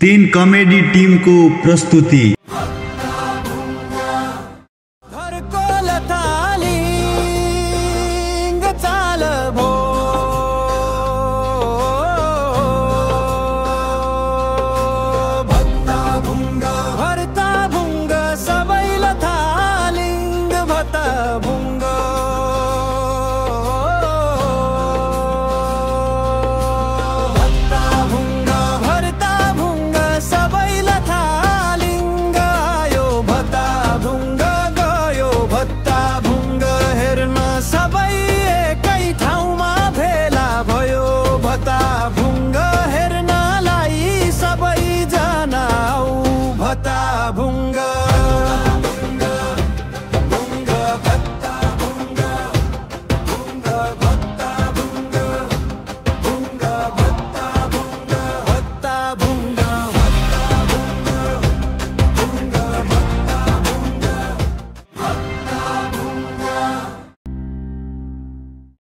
10 comedy टिमको प्रस्तुति।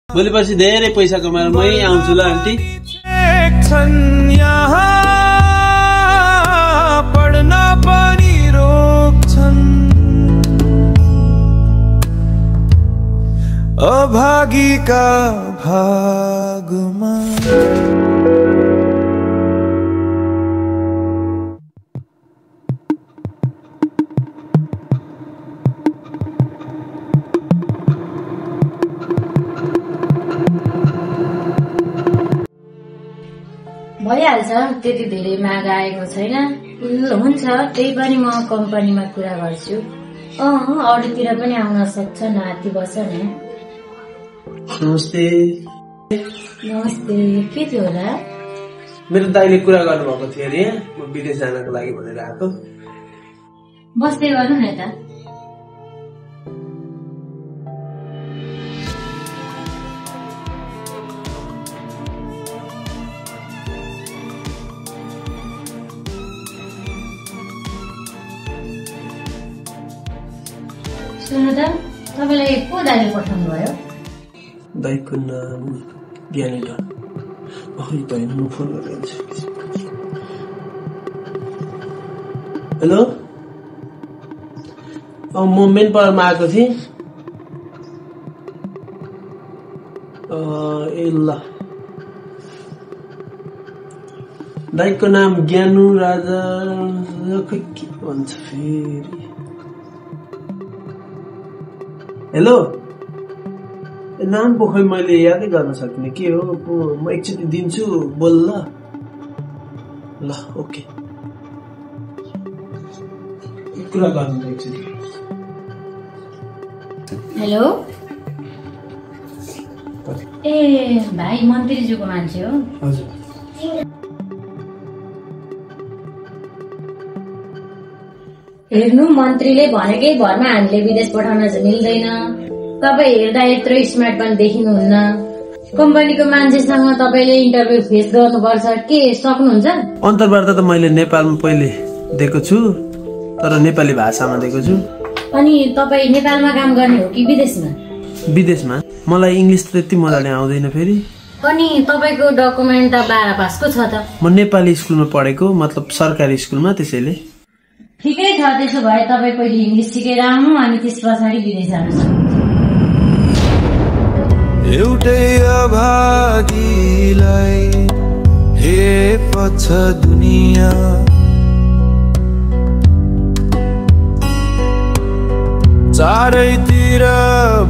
भोलिपछि धेरै पैसा कमाएर मै आउँछु ल आन्टी। पढ्न पनि रोक्छन् अभागीका भागमा। भइहाल्छ, त्यति धेरै माग आएको छैन। हुन्छ, त्यही पनि म कम्पनीमा कुरा गर्छु। अरूतिर पनि आउन सक्छ, नाति बस न। नमस्ते। नमस्ते, के थियो होला? मेरो दाइले कुरा गर्नुभएको थियो अरे, म विदेश जानको लागि भनेर आएको। बस्दै गर्नु न त। सुन्नु त, तपाईँलाई को दाइले पठाउनु भयो? दाइको नाम ज्ञानी दा। म फोन गरिहाल्छु। हेलो, म मेन पावरमा आएको थिएँ। ए ल, दाइको नाम ज्ञानु राजा। खै के भन्छ फेरि? हेलो, नाम पो खै मैले यादै गर्न सक्ने। के हो, म एकचोटि दिन्छु, बोल ल। ल ओके, कुरा गर्नु त एकचोटि। हेलो, ए भाइ मन्त्रीज्यूको मान्छे हो? हजुर। हेर्नु, मन्त्रीले भनेकै भरमा हामीले विदेश पठाउन चाहिँ मिल्दैन। तपाईँ हेर्दा यत्रो स्मार्ट पनि देखिनुहुन्न। कम्पनीको मान्छेसँग तपाईँले इन्टरभ्यू फेस गर्नुपर्छ। के सक्नुहुन्छ? अन्तर्वार्ता त मैले नेपालमा पहिले दिएको छु, तर नेपाली भाषामा दिएको छु। अनि तपाईँ नेपालमा काम गर्ने हो कि विदेशमा? विदेशमा। मलाई इङ्ग्लिस त्यति मजाले आउँदैन फेरि। अनि तपाईँको डकुमेन्ट त 12 पासको छ त। म नेपाली स्कुलमा पढेको, मतलब सरकारी स्कुलमा, त्यसैले। ठिकै छ, त्यसो भए तपाईँ पहिले इङ्ग्लिस सिकेर आउनु, अनि त्यस पछाडि विदेश जानुहोस्। एउटै अभागीलाई हेर्छ दुनिया, चारैतिरबाट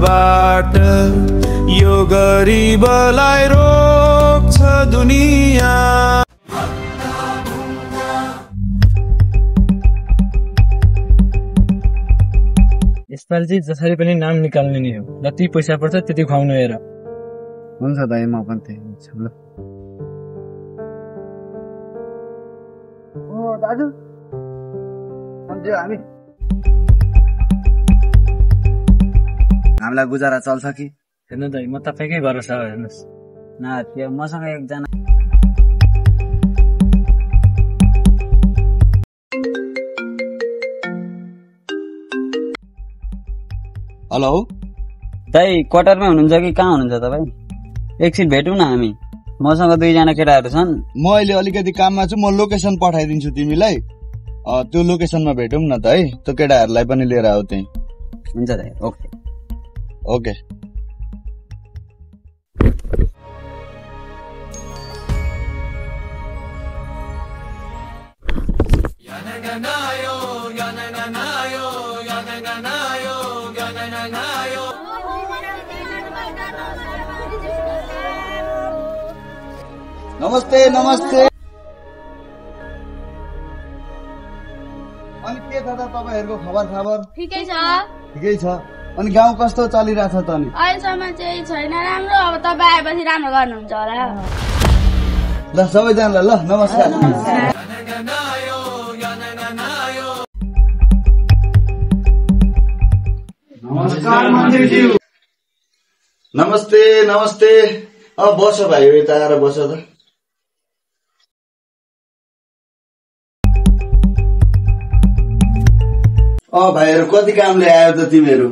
यो गरिबलाई रोक्छ दुनिया। यसपालि चाहिँ जसरी पनि नाम निकाल्ने नि हो। जति पैसा पर्छ त्यति खुवाउनु हेर। हुन्छ दाइ, म पनि त्यही हुन्छ ल। ओ दाजु, हामीलाई गुजारा चल्छ कि? हेर्नु दाइ, म तपाईँकै भरोसा हो, हेर्नुहोस् न। त्यो मसँग एकजना हेलो दाइ, क्वार्टरमा हुनुहुन्छ कि कहाँ हुनुहुन्छ तपाईँ? एकछिन भेटौँ न हामी। मसँग 2 जना केटाहरू छन्। म अहिले अलिकति काममा छु, म लोकेसन पठाइदिन्छु तिमीलाई। त्यो लोकेसनमा भेटौँ न त है, त्यो केटाहरूलाई पनि लिएर आऊ त्यही। हुन्छ दाइ, ओके ओके। नमस्ते नमस्ते। अनि के छ त तपाईहरुको खबर? ठिकै छ। ठिकै छ। अनि गाउँ कस्तो चलिरहेछ त अनि? अहिलेसम्म चाहिँ छैन राम्रो, अब तपाईँ आएपछि राम्रो गर्नुहुन्छ होला। ल सबैजनालाई ल नमस्कार। नमस्कार मन्त्रीज्यू। नमस्ते नमस्ते। अब बस भाइ, यता आएर बस त। भाइहरू कति कामले आयो त तिमीहरू?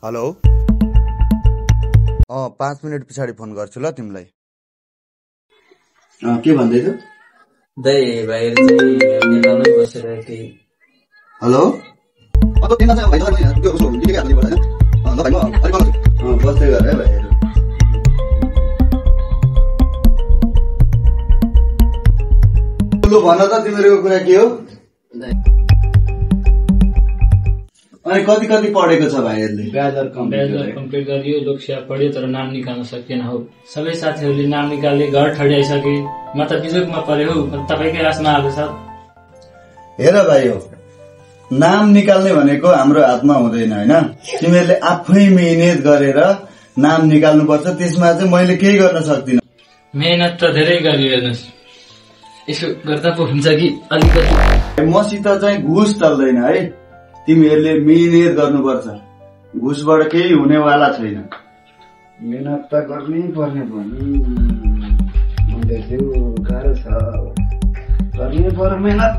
हेलो। 5 मिनट पछाडि फोन गर्छु ल तिमीलाई। के भन्दै थियो? दाइ भाइहरू चाहिँ नेपालमै बसेर केही। हेलो। बस्दै गर है भाइहरू। लु भन त तिमीहरूको कुरा के हो? अनि कति कति पढेको छ भाइहरूले? ब्याचलर कम्प्लिट गरियो, लोकसेवा पढ्यो, तर नाम निकाल्न सकिएन हो। सबै साथीहरूले नाम निकाल्ने, घर ठड्याइसके। म त बिजोगमा परेँ हौ, तपाईँकै रासमा आएको छ। हेर भाइ हो, नाम निकाल्ने भनेको हाम्रो हातमा हुँदैन होइन। तिमीहरूले आफै मेहनत गरेर नाम निकाल्नुपर्छ। त्यसमा चाहिँ मैले केही गर्न सक्दिनँ। मेहनत त धेरै गरियो, हेर्नुहोस् यसो गर्दा पो हुन्छ कि अलिकति। मसित चाहिँ घुस चल्दैन है। तिमीहरूले मेहनत गर्नुपर्छ, घुसबाट केही हुनेवाला छैन। मेहनत त गर्नै पर्ने पनि गाह्रो छ, गर्नै पर्यो मेहनत।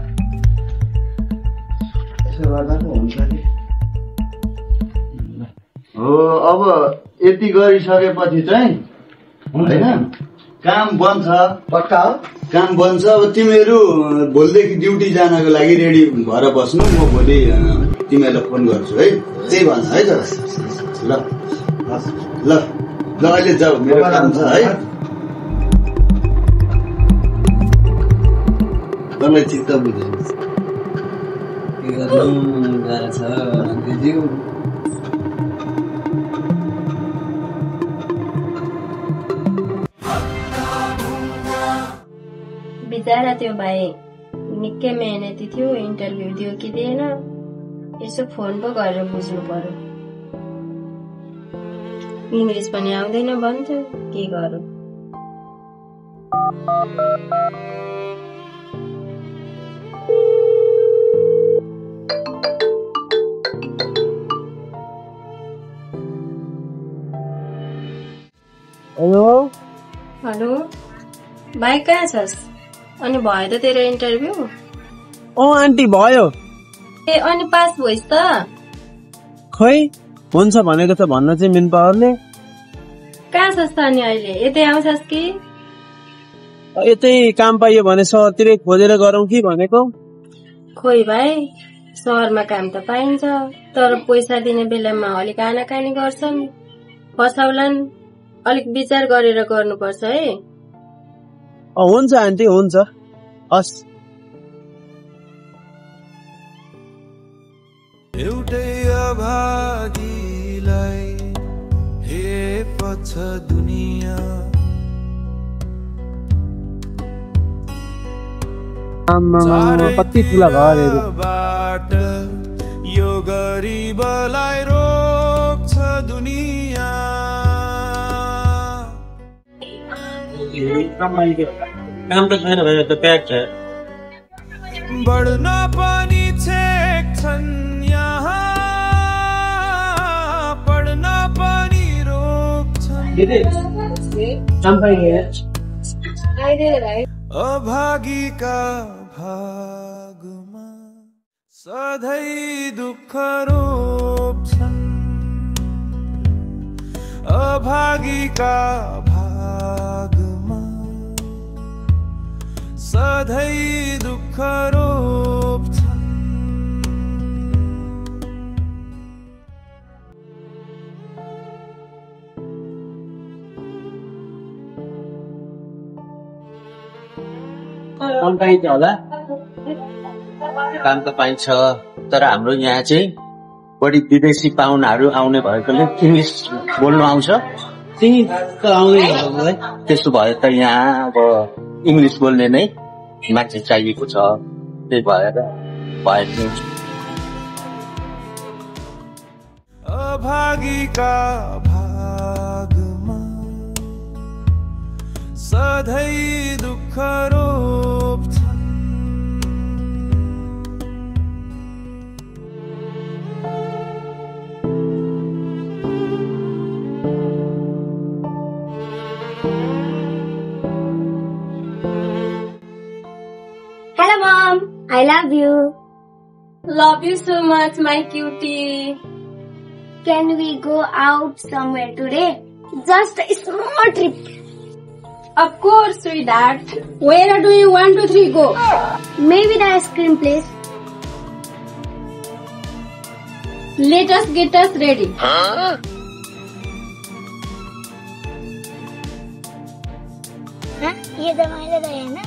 यसो गर्दा त हुन्छ नि। हो, अब यति गरिसकेपछि चाहिँ होइन काम बन्छ। पक्का हो काम बन्छ। अब तिमीहरू भोलिदेखि ड्युटी जानको लागि रेडी भएर बस्नु। म भोलि तिमीहरूलाई फोन गर्छु है। त्यही भन्छ है त। ल ल ल अहिले जाऊ, मेरो काम छ है। तपाईँ चित्त बुझ्नु। के गर्नु गाह्रो छ दिदी। बिचारा त्यो भाइ निकै मेहनती थियो, इन्टरभ्यू दियो कि दिएन यसो फोन पो गरेर बुझ्नु पर्यो। इङ्ग्लिस पनि आउँदैन भन्छ, के गरौँ। हेलो हेलो भाइ, कहाँ छस्? अनि भयो त तेरो इन्टरभ्यू? आन्टी भयो। ए अनि पास भइस् त? खै हुन्छ भनेको त भन्न चाहिँ मेन पावरले। कहाँ छस् त अनि अहिले? यतै आउँछस् कि? यतै काम पाइयो भने सहरतिरै खोजेर गरौँ कि भनेको। खोइ भाइ, सहरमा काम त पाइन्छ, तर पैसा दिने बेलामा अलिक आनाकानी गर्छन्, फसाउलान्। अलिक विचार गरेर गर्नुपर्छ है। हुन्छ आन्टी, हुन्छ, हस्। एउटै अभागीलाई हेप्छ दुनियाँ। कति ठुला घरहरू। यो गरिबलाई रोक्छ दुनियाँ। काम त छैन भाइ, त प्याक छ। बढ्न पनि छेक्छन् यहाँ, पढ्न पनि रोक्छन्। अभागीका भागमा सधैँ दुःख रोप्छन्। अभागीका भागमा सधैँ दुःख रोप्छन्। काम पाइन्छ होला? काम त पाइन्छ, तर हाम्रो यहाँ चाहिँ बढी विदेशी पाहुनाहरू आउने भएकोले इङ्ग्लिस बोल्नु आउँछ। त्यही त आउँदैन मलाई। त्यसो भए त यहाँ अब इङ्ग्लिस बोल्ने नै मान्छे चाहिएको छ, त्यही भएर भयो। अभागीका भागमा सधैँ दुःख रोप्छन्। Hello, Mom. I love you. Love you so much, my cutie. Can we go out somewhere today? Just a small trip. Of course, sweetheart. Where do you want to three go? Maybe the ice cream place. Let us get us ready. हाँ? ये दवाई लगाए ना?